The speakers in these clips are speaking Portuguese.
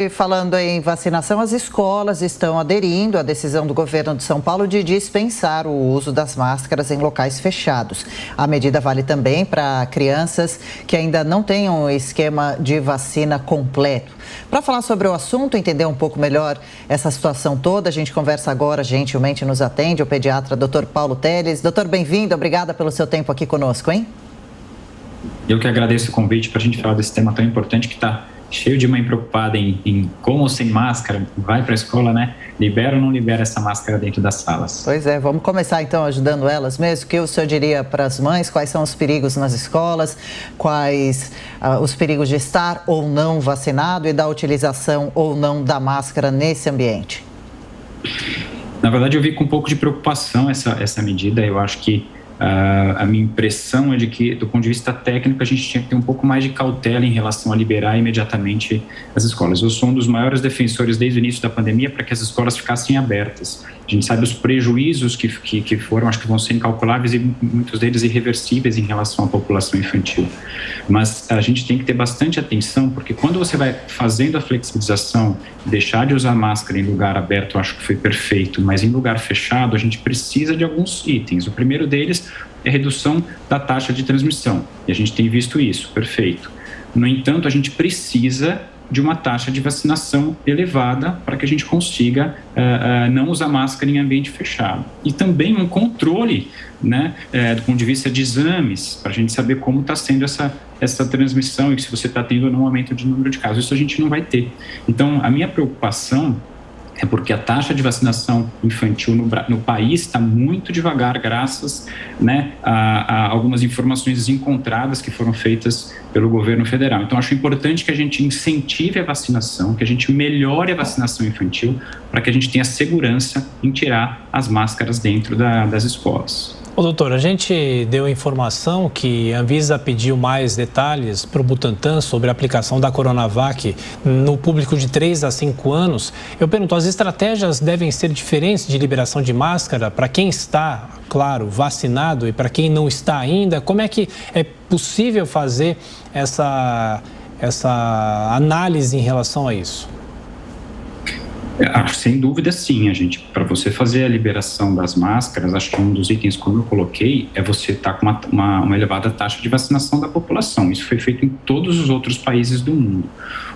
E falando em vacinação, as escolas estão aderindo à decisão do governo de São Paulo de dispensar o uso das máscaras em locais fechados. A medida vale também para crianças que ainda não têm um esquema de vacina completo. Para falar sobre o assunto, entender um pouco melhor essa situação toda, a gente conversa agora, gentilmente nos atende o pediatra Dr. Paulo Teles. Doutor, bem-vindo, obrigada pelo seu tempo aqui conosco, hein? Eu que agradeço o convite para a gente falar desse tema tão importante que está cheio de mãe preocupada em com ou sem máscara, vai para a escola, né? Libera ou não libera essa máscara dentro das salas? Pois é, vamos começar então ajudando elas mesmo. O que o senhor diria para as mães? Quais são os perigos nas escolas? Quais os perigos de estar ou não vacinado e da utilização ou não da máscara nesse ambiente? Na verdade, eu vi com um pouco de preocupação essa medida. Eu acho que a minha impressão é de que, do ponto de vista técnico, a gente tinha que ter um pouco mais de cautela em relação a liberar imediatamente as escolas. Eu sou um dos maiores defensores desde o início da pandemia para que as escolas ficassem abertas. A gente sabe os prejuízos que foram, acho que vão ser incalculáveis e muitos deles irreversíveis em relação à população infantil. Mas a gente tem que ter bastante atenção, porque quando você vai fazendo a flexibilização, deixar de usar máscara em lugar aberto, eu acho que foi perfeito, mas em lugar fechado, a gente precisa de alguns itens. O primeiro deles é a redução da taxa de transmissão, e a gente tem visto isso, perfeito. No entanto, a gente precisa de uma taxa de vacinação elevada para que a gente consiga não usar máscara em ambiente fechado. E também um controle, né, do ponto de vista de exames, para a gente saber como está sendo essa transmissão e se você está tendo ou não aumento de número de casos. Isso a gente não vai ter. Então, a minha preocupação é porque a taxa de vacinação infantil no país está muito devagar, graças, né, a algumas informações encontradas que foram feitas pelo governo federal. Então, acho importante que a gente incentive a vacinação, que a gente melhore a vacinação infantil, para que a gente tenha segurança em tirar as máscaras dentro das escolas. Ô, doutor, a gente deu informação que a Anvisa pediu mais detalhes para o Butantan sobre a aplicação da Coronavac no público de 3 a 5 anos. Eu pergunto, as estratégias devem ser diferentes de liberação de máscara para quem está, claro, vacinado e para quem não está ainda? Como é que é possível fazer essa análise em relação a isso? Acho, sem dúvida, sim, para você fazer a liberação das máscaras, acho que um dos itens, como eu coloquei, é você estar com uma elevada taxa de vacinação da população. Isso foi feito em todos os outros países do mundo.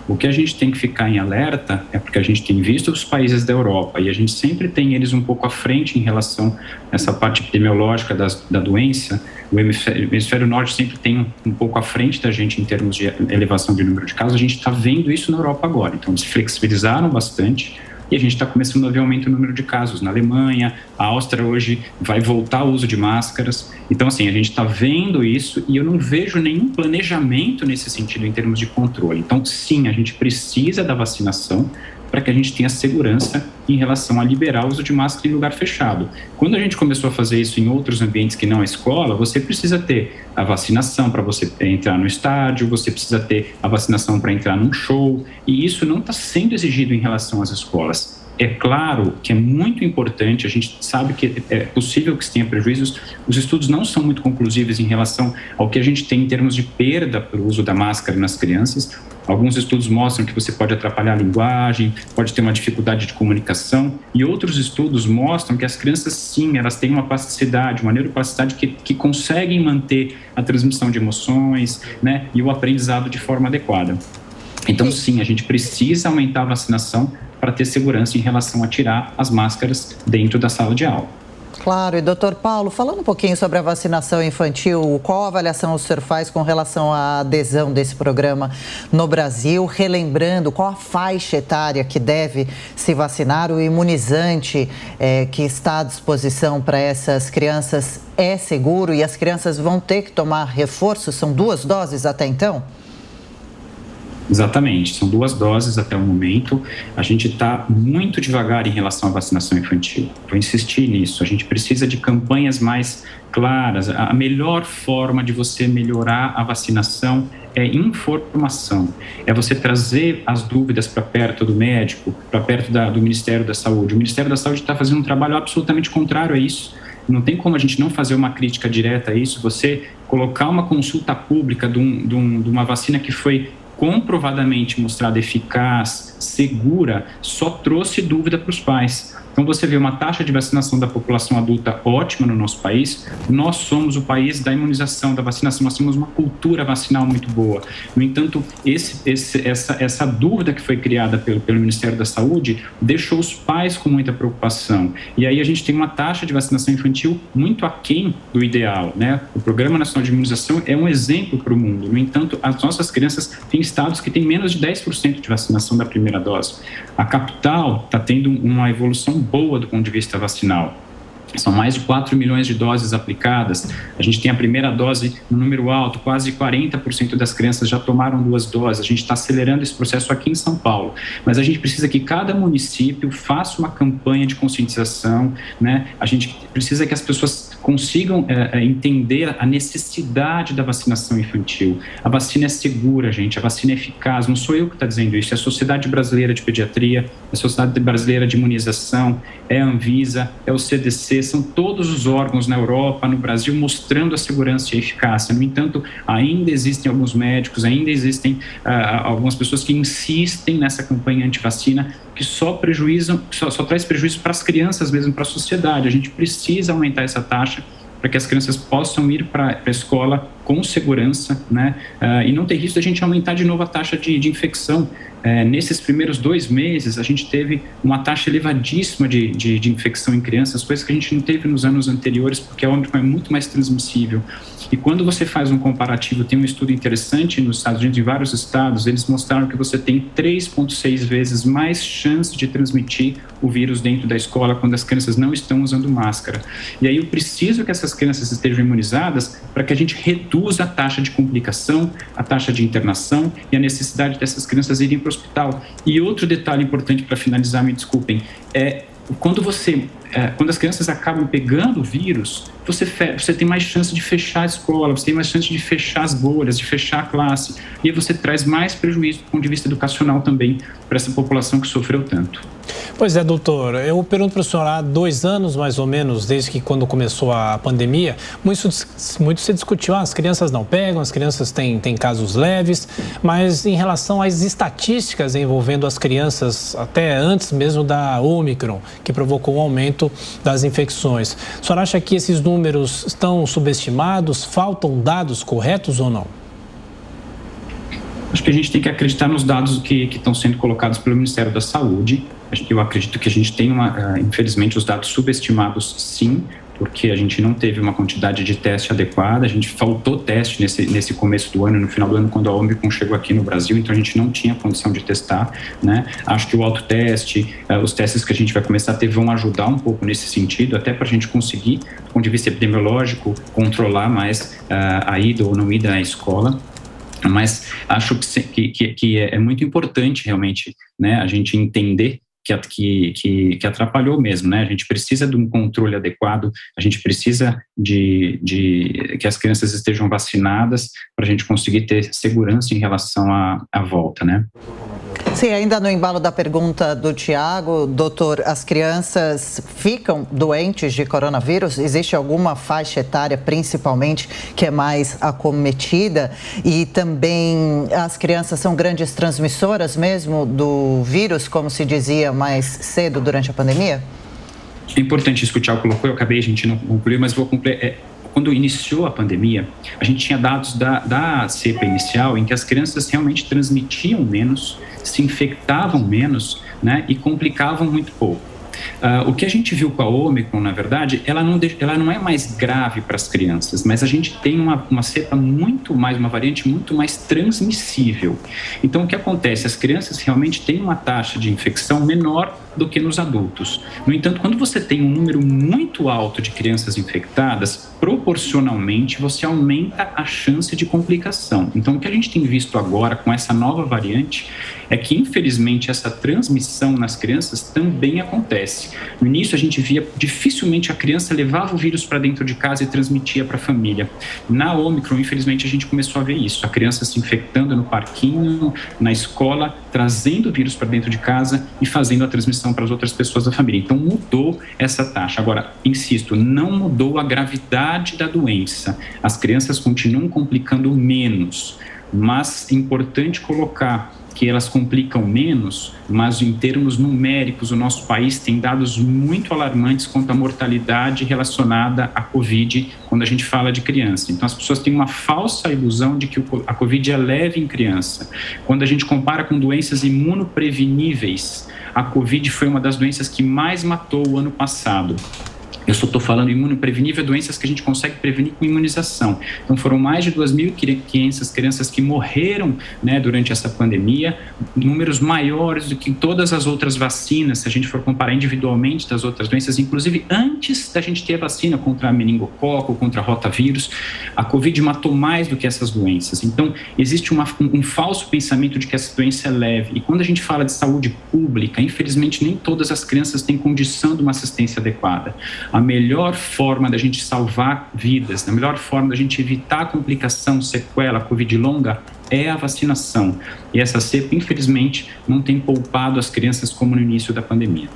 O que a gente tem que ficar em alerta é porque a gente tem visto os países da Europa e a gente sempre tem eles um pouco à frente em relação a essa parte epidemiológica da doença. O hemisfério norte sempre tem um pouco à frente da gente em termos de elevação de número de casos. A gente está vendo isso na Europa agora. Então, eles flexibilizaram bastante. E a gente está começando a ver aumento no número de casos. Na Alemanha, a Áustria hoje vai voltar ao uso de máscaras. Então, assim, a gente está vendo isso e eu não vejo nenhum planejamento nesse sentido em termos de controle. Então, sim, a gente precisa da vacinação para que a gente tenha segurança em relação a liberar o uso de máscara em lugar fechado. Quando a gente começou a fazer isso em outros ambientes que não a escola, você precisa ter a vacinação para você entrar no estádio, você precisa ter a vacinação para entrar num show, e isso não está sendo exigido em relação às escolas. É claro que é muito importante, a gente sabe que é possível que se tenha prejuízos, os estudos não são muito conclusivos em relação ao que a gente tem em termos de perda pelo uso da máscara nas crianças. Alguns estudos mostram que você pode atrapalhar a linguagem, pode ter uma dificuldade de comunicação, e outros estudos mostram que as crianças, sim, elas têm uma plasticidade, uma neuroplasticidade que conseguem manter a transmissão de emoções, né, e o aprendizado de forma adequada. Então, sim, a gente precisa aumentar a vacinação para ter segurança em relação a tirar as máscaras dentro da sala de aula. Claro, e doutor Paulo, falando um pouquinho sobre a vacinação infantil, qual avaliação o senhor faz com relação à adesão desse programa no Brasil? Relembrando, qual a faixa etária que deve se vacinar? O imunizante que está à disposição para essas crianças é seguro e as crianças vão ter que tomar reforço? São 2 doses até então? Exatamente, são 2 doses até o momento. A gente está muito devagar em relação à vacinação infantil. Vou insistir nisso, a gente precisa de campanhas mais claras. A melhor forma de você melhorar a vacinação é informação, é você trazer as dúvidas para perto do médico, para perto do Ministério da Saúde. O Ministério da Saúde está fazendo um trabalho absolutamente contrário a isso. Não tem como a gente não fazer uma crítica direta a isso, você colocar uma consulta pública de uma vacina que foi comprovadamente mostrada eficaz, segura, só trouxe dúvida para os pais. Então, você vê uma taxa de vacinação da população adulta ótima no nosso país. Nós somos o país da imunização, da vacinação. Nós temos uma cultura vacinal muito boa. No entanto, essa dúvida que foi criada pelo Ministério da Saúde deixou os pais com muita preocupação. E aí a gente tem uma taxa de vacinação infantil muito aquém do ideal, né? O Programa Nacional de Imunização é um exemplo para o mundo. No entanto, as nossas crianças têm estados que têm menos de 10% de vacinação da primeira dose. A capital está tendo uma evolução boa do ponto de vista vacinal. São mais de 4 milhões de doses aplicadas. A gente tem a primeira dose no número alto, quase 40% das crianças já tomaram 2 doses. A gente está acelerando esse processo aqui em São Paulo. Mas a gente precisa que cada município faça uma campanha de conscientização, né? A gente precisa que as pessoas consigam entender a necessidade da vacinação infantil. A vacina é segura, gente. A vacina é eficaz. Não sou eu que estou dizendo isso. É a Sociedade Brasileira de Pediatria, a Sociedade Brasileira de Imunização, é a Anvisa, é o CDC, são todos os órgãos na Europa, no Brasil, mostrando a segurança e a eficácia. No entanto, ainda existem alguns médicos, ainda existem algumas pessoas que insistem nessa campanha antivacina, que só traz prejuízo para as crianças mesmo, para a sociedade. A gente precisa aumentar essa taxa para que as crianças possam ir para a escola com segurança, né? E não ter risco de a gente aumentar de novo a taxa de infecção. Nesses primeiros 2 meses, a gente teve uma taxa elevadíssima de infecção em crianças, coisas que a gente não teve nos anos anteriores, porque a Ômicron é muito mais transmissível. E quando você faz um comparativo, tem um estudo interessante nos Estados Unidos, em vários estados, eles mostraram que você tem 3,6 vezes mais chance de transmitir o vírus dentro da escola quando as crianças não estão usando máscara. E aí eu preciso que essas crianças estejam imunizadas para que a gente reduza a taxa de complicação, a taxa de internação e a necessidade dessas crianças irem para o hospital. E outro detalhe importante para finalizar, me desculpem, quando as crianças acabam pegando o vírus, você tem mais chance de fechar a escola, você tem mais chance de fechar as bolhas, de fechar a classe, e aí você traz mais prejuízo do ponto de vista educacional também para essa população que sofreu tanto. Pois é, doutor, eu pergunto para o senhor, há 2 anos mais ou menos, desde que quando começou a pandemia, muito se discutiu, as crianças não pegam, as crianças têm casos leves, mas em relação às estatísticas envolvendo as crianças, até antes mesmo da Ômicron, que provocou um aumento das infecções, o senhor acha que esses números estão subestimados, faltam dados corretos ou não? Acho que a gente tem que acreditar nos dados que estão sendo colocados pelo Ministério da Saúde. Eu acredito que a gente tem, infelizmente, os dados subestimados, sim, porque a gente não teve uma quantidade de teste adequada, a gente faltou teste nesse começo do ano, no final do ano, quando a Ômicron chegou aqui no Brasil, então a gente não tinha condição de testar, né? Acho que o autoteste, os testes que a gente vai começar a ter vão ajudar um pouco nesse sentido, até para a gente conseguir, do ponto de vista epidemiológico, controlar mais a ida ou não ida à escola. Mas acho que é muito importante realmente, né, a gente entender que atrapalhou mesmo, né? A gente precisa de um controle adequado, a gente precisa de que as crianças estejam vacinadas para a gente conseguir ter segurança em relação à volta, né? Sim, ainda no embalo da pergunta do Tiago, doutor, as crianças ficam doentes de coronavírus? Existe alguma faixa etária, principalmente, que é mais acometida? E também as crianças são grandes transmissoras mesmo do vírus, como se dizia mais cedo durante a pandemia? É importante isso que o Tiago colocou, eu acabei, a gente não concluiu, mas vou concluir. Quando iniciou a pandemia, a gente tinha dados da cepa inicial em que as crianças realmente transmitiam menos, se infectavam menos, né, e complicavam muito pouco. O que a gente viu com a Ômicron, na verdade, ela não é mais grave para as crianças, mas a gente tem uma cepa muito mais, uma variante muito mais transmissível. Então, o que acontece? As crianças realmente têm uma taxa de infecção menor do que nos adultos. No entanto, quando você tem um número muito alto de crianças infectadas, proporcionalmente você aumenta a chance de complicação. Então, o que a gente tem visto agora com essa nova variante é que, infelizmente, essa transmissão nas crianças também acontece. No início, a gente via dificilmente a criança levava o vírus para dentro de casa e transmitia para a família. Na Ômicron, infelizmente, a gente começou a ver isso. A criança se infectando no parquinho, na escola, trazendo o vírus para dentro de casa e fazendo a transmissão para as outras pessoas da família. Então, mudou essa taxa. Agora, insisto, não mudou a gravidade da doença. As crianças continuam complicando menos. mas é importante colocar que elas complicam menos, mas em termos numéricos, o nosso país tem dados muito alarmantes quanto à mortalidade relacionada à Covid, quando a gente fala de criança. Então, as pessoas têm uma falsa ilusão de que a Covid é leve em criança. Quando a gente compara com doenças imunopreveníveis, a Covid foi uma das doenças que mais matou o ano passado. Eu só estou falando imunoprevenível, doenças que a gente consegue prevenir com imunização. Então, foram mais de 2.500 crianças que morreram, né, durante essa pandemia, números maiores do que todas as outras vacinas, se a gente for comparar individualmente das outras doenças, inclusive antes da gente ter a vacina contra a meningococo, contra a rotavírus, a Covid matou mais do que essas doenças. Então, existe um falso pensamento de que essa doença é leve. E quando a gente fala de saúde pública, infelizmente, nem todas as crianças têm condição de uma assistência adequada. A melhor forma da gente salvar vidas, a melhor forma da gente evitar a complicação, sequela, Covid longa, é a vacinação. E essa cepa, infelizmente, não tem poupado as crianças como no início da pandemia.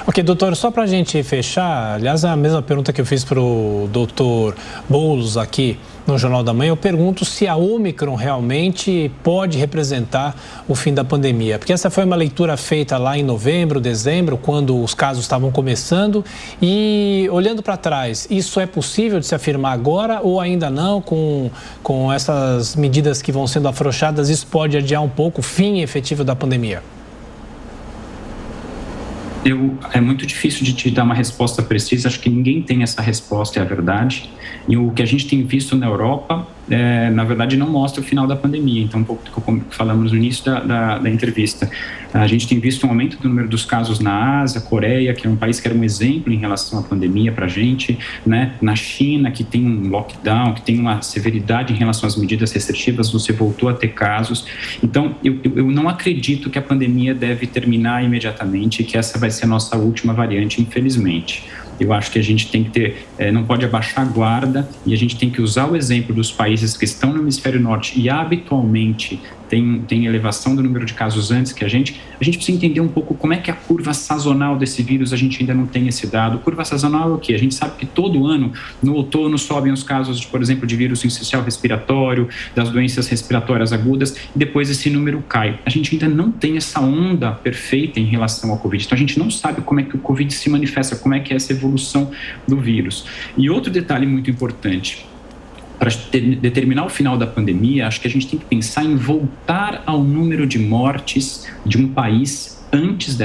Ok, doutor, só para a gente fechar, aliás, a mesma pergunta que eu fiz para o doutor Boulos aqui no Jornal da Manhã, eu pergunto se a Ômicron realmente pode representar o fim da pandemia, porque essa foi uma leitura feita lá em novembro, dezembro, quando os casos estavam começando, e olhando para trás, isso é possível de se afirmar agora ou ainda não, com essas medidas que vão sendo afrouxadas, isso pode adiar um pouco o fim efetivo da pandemia? É muito difícil de te dar uma resposta precisa, acho que ninguém tem essa resposta, é a verdade. E o que a gente tem visto na Europa, na verdade, não mostra o final da pandemia. Então, um pouco do que falamos no início da entrevista. A gente tem visto um aumento do número dos casos na Ásia, Coreia, que é um país que era um exemplo em relação à pandemia para a gente, né? Na China, que tem um lockdown, que tem uma severidade em relação às medidas restritivas, você voltou a ter casos. Então, eu não acredito que a pandemia deve terminar imediatamente e que essa vai ser a nossa última variante, infelizmente. Eu acho que a gente tem que ter, não pode abaixar a guarda e a gente tem que usar o exemplo dos países que estão no hemisfério norte e habitualmente tem elevação do número de casos antes que a gente precisa entender um pouco como é que a curva sazonal desse vírus, a gente ainda não tem esse dado. Curva sazonal é o quê? A gente sabe que todo ano, no outono, sobem os casos, por exemplo, de vírus sincicial respiratório, das doenças respiratórias agudas, e depois esse número cai. A gente ainda não tem essa onda perfeita em relação ao Covid, então a gente não sabe como é que o Covid se manifesta, como é que é essa evolução do vírus. E outro detalhe muito importante, para determinar o final da pandemia, acho que a gente tem que pensar em voltar ao número de mortes de um país antes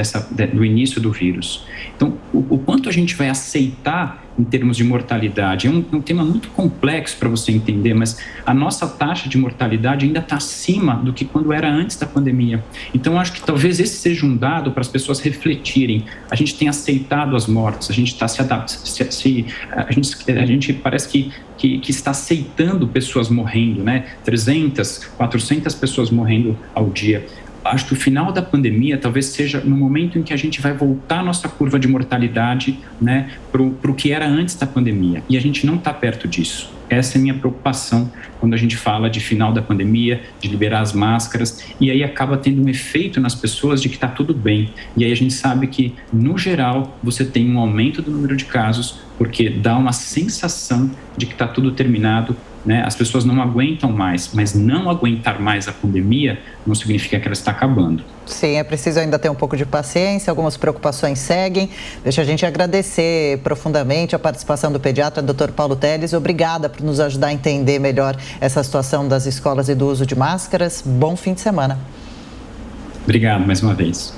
do início do vírus. Então, o quanto a gente vai aceitar em termos de mortalidade é um tema muito complexo para você entender, mas a nossa taxa de mortalidade ainda está acima do que quando era antes da pandemia. Então, acho que talvez esse seja um dado para as pessoas refletirem. A gente tem aceitado as mortes, a gente está se adaptando, a gente parece que está aceitando pessoas morrendo, né? 300, 400 pessoas morrendo ao dia. Acho que o final da pandemia talvez seja no momento em que a gente vai voltar a nossa curva de mortalidade, né, para o que era antes da pandemia. E a gente não está perto disso. Essa é a minha preocupação quando a gente fala de final da pandemia, de liberar as máscaras, e aí acaba tendo um efeito nas pessoas de que está tudo bem. E aí a gente sabe que, no geral, você tem um aumento do número de casos, porque dá uma sensação de que está tudo terminado, né? As pessoas não aguentam mais, mas não aguentar mais a pandemia não significa que ela está acabando. Sim, é preciso ainda ter um pouco de paciência, algumas preocupações seguem. Deixa a gente agradecer profundamente a participação do pediatra, Dr. Paulo Telles. Obrigada por nos ajudar a entender melhor essa situação das escolas e do uso de máscaras. Bom fim de semana. Obrigado mais uma vez.